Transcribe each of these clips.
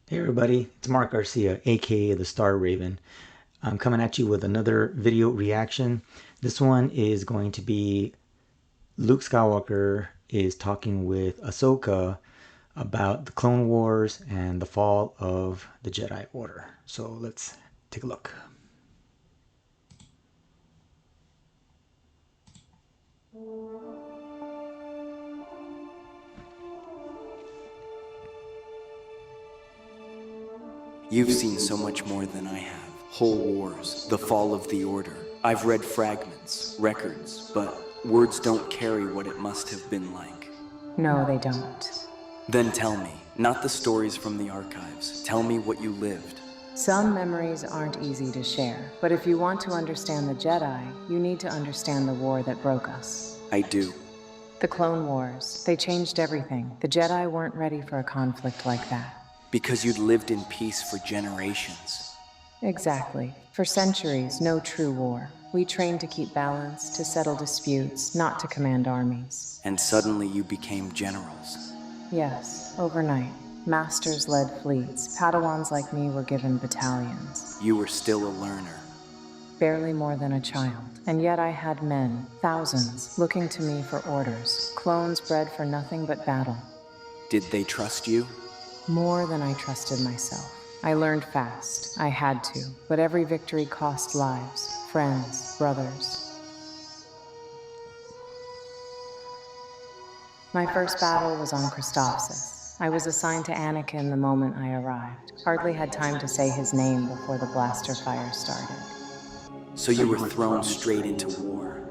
Hey everybody, it's Mark Garcia, aka the Star Raven. I'm coming at you with another video reaction. This one is going to be Luke Skywalker is talking with Ahsoka about the Clone Wars and the fall of the Jedi Order. So let's take a look. You've seen so much more than I have. Whole wars, the fall of the Order. I've read fragments, records, but words don't carry what it must have been like. No, they don't. Then tell me, not the stories from the archives. Tell me what you lived. Some memories aren't easy to share, but if you want to understand the Jedi, you need to understand the war that broke us. I do. The Clone Wars, they changed everything. The Jedi weren't ready for a conflict like that. Because you'd lived in peace for generations. Exactly. For centuries, no true war. We trained to keep balance, to settle disputes, not to command armies. And suddenly you became generals. Yes, overnight. Masters led fleets. Padawans like me were given battalions. You were still a learner. Barely more than a child. And yet I had men, thousands, looking to me for orders. Clones bred for nothing but battle. Did they trust you? More than I trusted myself. I learned fast. I had to. But every victory cost lives, friends, brothers. My first battle was on Christophsis. I was assigned to Anakin the moment I arrived. Hardly had time to say his name before the blaster fire started. So you were thrown straight into war.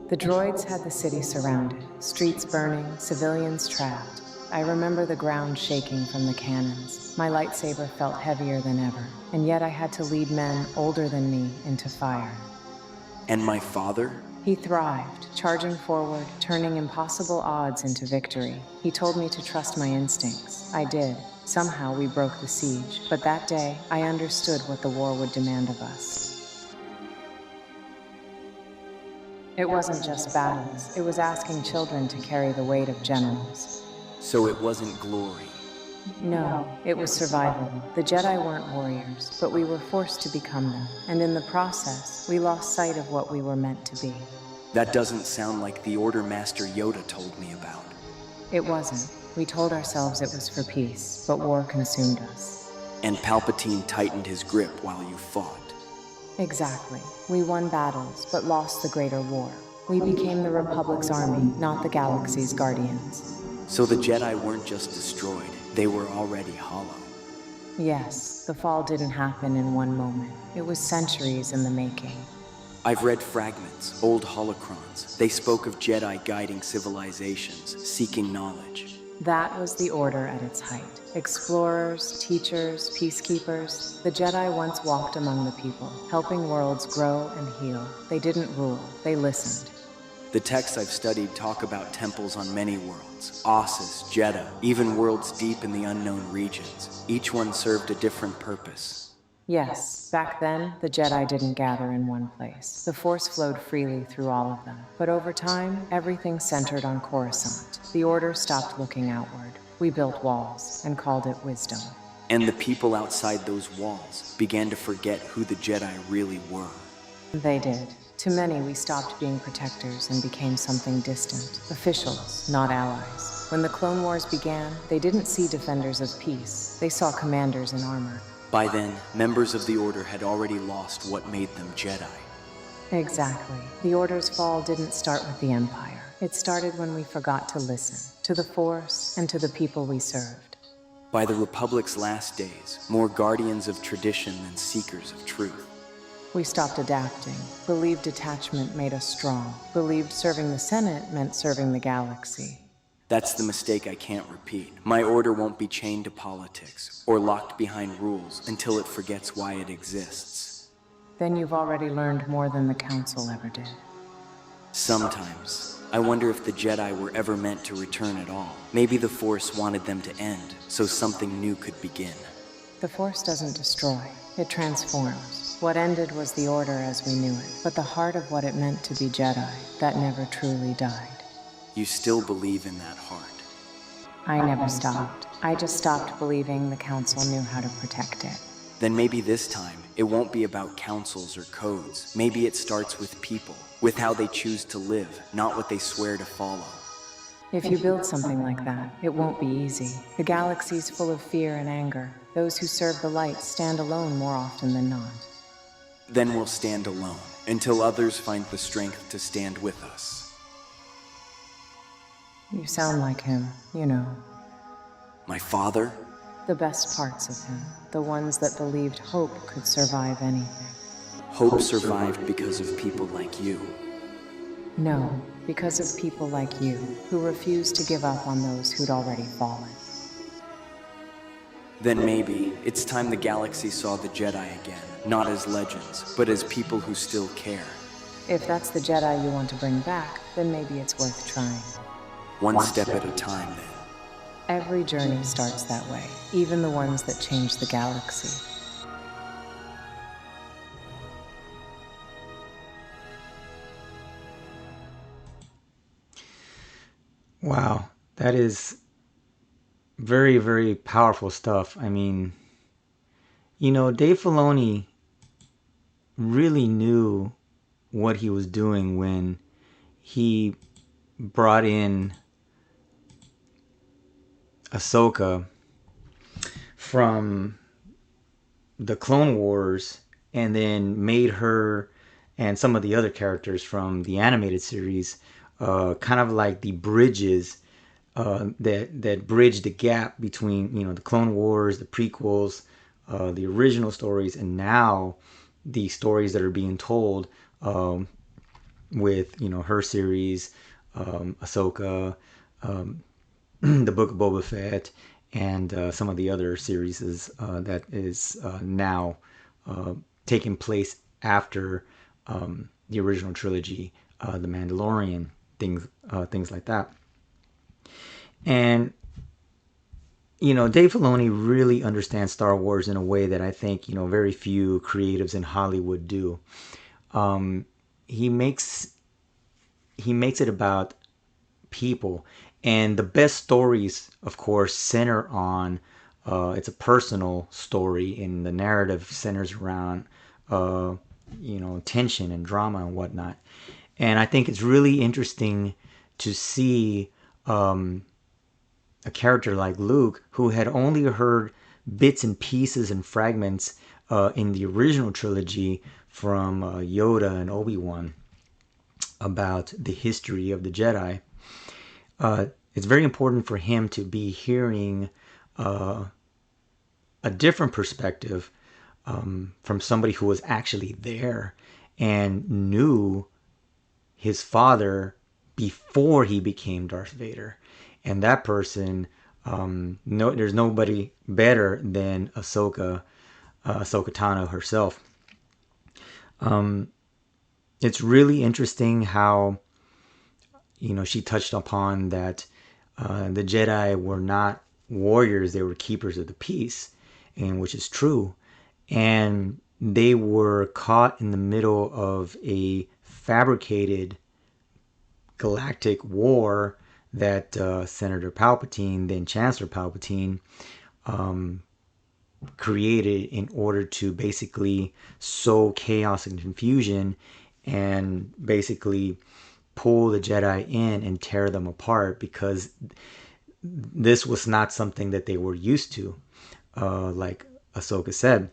The droids had the city surrounded, streets burning, civilians trapped. I remember the ground shaking from the cannons. My lightsaber felt heavier than ever, and yet I had to lead men older than me into fire. And my father? He thrived, charging forward, turning impossible odds into victory. He told me to trust my instincts. I did. Somehow we broke the siege, but that day I understood what the war would demand of us. It wasn't just battles. It was asking children to carry the weight of generals. So it wasn't glory. No, it was survival. The Jedi weren't warriors, but we were forced to become them. And in the process, we lost sight of what we were meant to be. That doesn't sound like the Order Master Yoda told me about. It wasn't. We told ourselves it was for peace, but war consumed us. And Palpatine tightened his grip while you fought. Exactly. We won battles, but lost the greater war. We became the Republic's army, not the galaxy's guardians. So the Jedi weren't just destroyed, they were already hollow. Yes, the fall didn't happen in one moment. It was centuries in the making. I've read fragments, old holocrons. They spoke of Jedi guiding civilizations, seeking knowledge. That was the Order at its height. Explorers, teachers, peacekeepers. The Jedi once walked among the people, helping worlds grow and heal. They didn't rule, they listened. The texts I've studied talk about temples on many worlds, Ossus, Jeddah, even worlds deep in the unknown regions. Each one served a different purpose. Yes, back then, the Jedi didn't gather in one place. The Force flowed freely through all of them. But over time, everything centered on Coruscant. The Order stopped looking outward. We built walls and called it wisdom. And the people outside those walls began to forget who the Jedi really were. They did. To many, we stopped being protectors and became something distant. Officials, not allies. When the Clone Wars began, they didn't see defenders of peace. They saw commanders in armor. By then, members of the Order had already lost what made them Jedi. Exactly. The Order's fall didn't start with the Empire. It started when we forgot to listen, to the Force and to the people we served. By the Republic's last days, more guardians of tradition than seekers of truth. We stopped adapting, believed detachment made us strong, believed serving the Senate meant serving the galaxy. That's the mistake I can't repeat. My Order won't be chained to politics or locked behind rules until it forgets why it exists. Then you've already learned more than the Council ever did. Sometimes, I wonder if the Jedi were ever meant to return at all. Maybe the Force wanted them to end, so something new could begin. The Force doesn't destroy, it transforms. What ended was the Order as we knew it, but the heart of what it meant to be Jedi, that never truly died. You still believe in that heart. I never stopped. I just stopped believing the Council knew how to protect it. Then maybe this time, it won't be about councils or codes. Maybe it starts with people, with how they choose to live, not what they swear to follow. If you build something like that, it won't be easy. The galaxy's full of fear and anger. Those who serve the light stand alone more often than not. Then we'll stand alone, until others find the strength to stand with us. You sound like him, you know. My father? The best parts of him. The ones that believed hope could survive anything. Hope survived because of people like you. No, because of people like you, who refused to give up on those who'd already fallen. Then maybe it's time the galaxy saw the Jedi again, not as legends, but as people who still care. If that's the Jedi you want to bring back, then maybe it's worth trying. One step at a time, then. Every journey starts that way, even the ones that change the galaxy. Wow, that is very, very powerful stuff. I mean, Dave Filoni really knew what he was doing when he brought in Ahsoka from the Clone Wars and then made her and some of the other characters from the animated series kind of like the bridges that bridge the gap between the Clone Wars, the prequels, the original stories, and now the stories that are being told with her series, Ahsoka, the Book of Boba Fett, and some of the other series that is now taking place after the original trilogy, The Mandalorian, things like that. And Dave Filoni really understands Star Wars in a way that I think very few creatives in Hollywood do. He makes it about people, and the best stories, of course, center on it's a personal story, and the narrative centers around tension and drama and whatnot. And I think it's really interesting to see a character like Luke, who had only heard bits and pieces and fragments in the original trilogy from Yoda and Obi-Wan about the history of the Jedi. It's very important for him to be hearing a different perspective from somebody who was actually there and knew his father before he became Darth Vader. And that person, there's nobody better than Ahsoka Tano herself. It's really interesting how she touched upon that the Jedi were not warriors; they were keepers of the peace, and which is true. And they were caught in the middle of a fabricated galactic war that Senator Palpatine, then Chancellor Palpatine, created in order to basically sow chaos and confusion and basically pull the Jedi in and tear them apart, because this was not something that they were used to. Like Ahsoka said,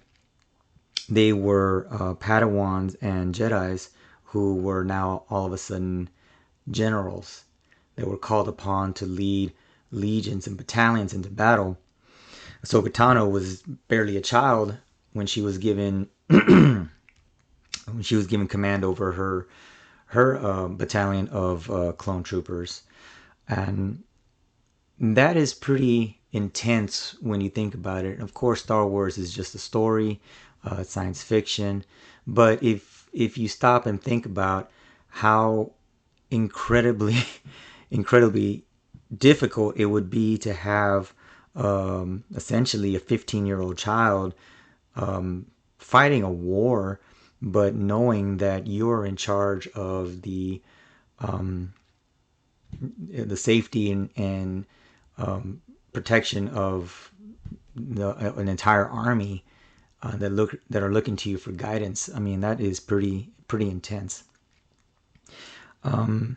they were Padawans and Jedis who were now all of a sudden generals. They were called upon to lead legions and battalions into battle. Ahsoka Tano was barely a child when she was given command over her battalion of clone troopers, and that is pretty intense when you think about it. Of course, Star Wars is just a story, science fiction, but if you stop and think about how incredibly incredibly difficult it would be to have essentially a 15-year-old child fighting a war, but knowing that you're in charge of the safety and protection of an entire army that are looking to you for guidance. I mean, that is pretty intense. I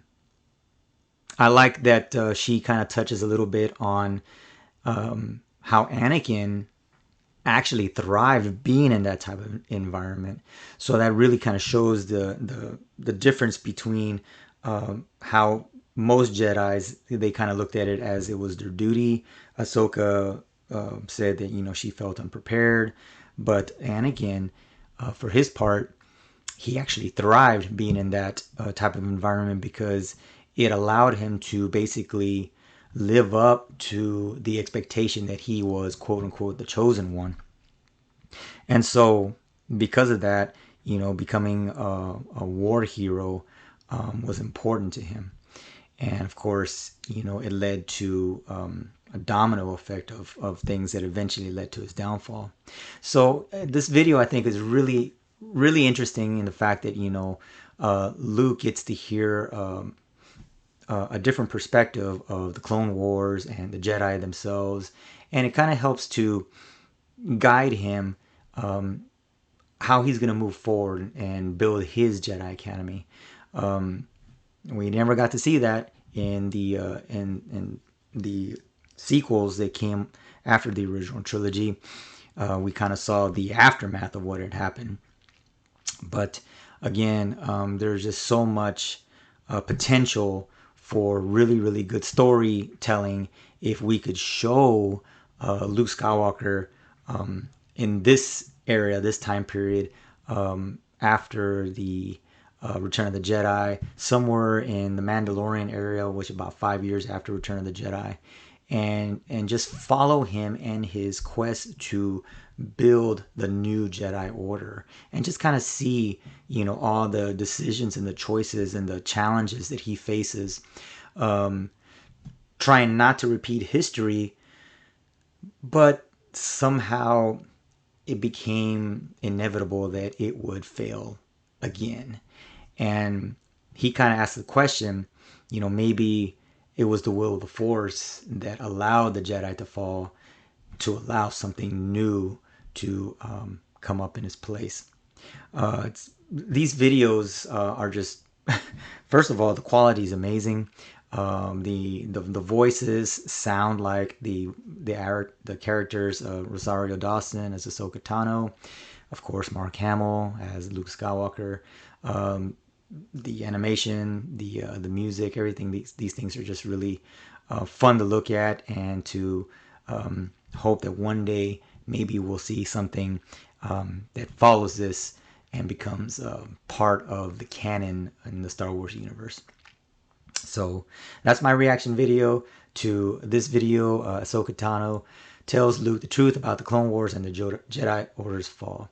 like that she kind of touches a little bit on how Anakin actually thrived being in that type of environment. So that really kind of shows the difference between how most Jedi's, they kind of looked at it as it was their duty. Ahsoka said that, you know, she felt unprepared, but Anakin, for his part, he actually thrived being in that type of environment because it allowed him to basically live up to the expectation that he was, quote unquote, the chosen one. And so, because of that, you know, becoming a war hero was important to him. And of course, you know, it led to a domino effect of things that eventually led to his downfall. So this video, I think, is really interesting in the fact that, you know, Luke gets to hear a different perspective of the Clone Wars and the Jedi themselves, and it kind of helps to guide him how he's going to move forward and build his Jedi Academy. We never got to see that in the sequels that came after the original trilogy. We kind of saw the aftermath of what had happened. But again, there's just so much potential for really good storytelling if we could show Luke Skywalker in this area, this time period, after the Return of the Jedi, somewhere in the Mandalorian area, which is about 5 years after Return of the Jedi, and just follow him and his quest to build the new Jedi Order, and just kind of see, you know, all the decisions and the choices and the challenges that he faces, trying not to repeat history, but somehow it became inevitable that it would fail again. And he kind of asked the question, you know, maybe it was the will of the Force that allowed the Jedi to fall to allow something new to come up in its place. These videos are just, first of all, the quality is amazing. The voices sound like the characters, Rosario Dawson as Ahsoka Tano, of course Mark Hamill as Luke Skywalker. The animation, the music, everything. These things are just really fun to look at, and to hope that one day maybe we'll see something that follows this and becomes part of the canon in the Star Wars universe. So that's my reaction video to this video. Ahsoka Tano tells Luke the truth about the Clone Wars and the Jedi Order's fall.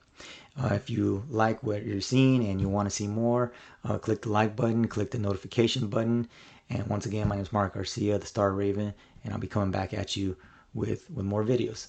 If you like what you're seeing and you want to see more, click the like button, click the notification button. And once again, my name is Mark Garcia, the Star Raven, and I'll be coming back at you with more videos.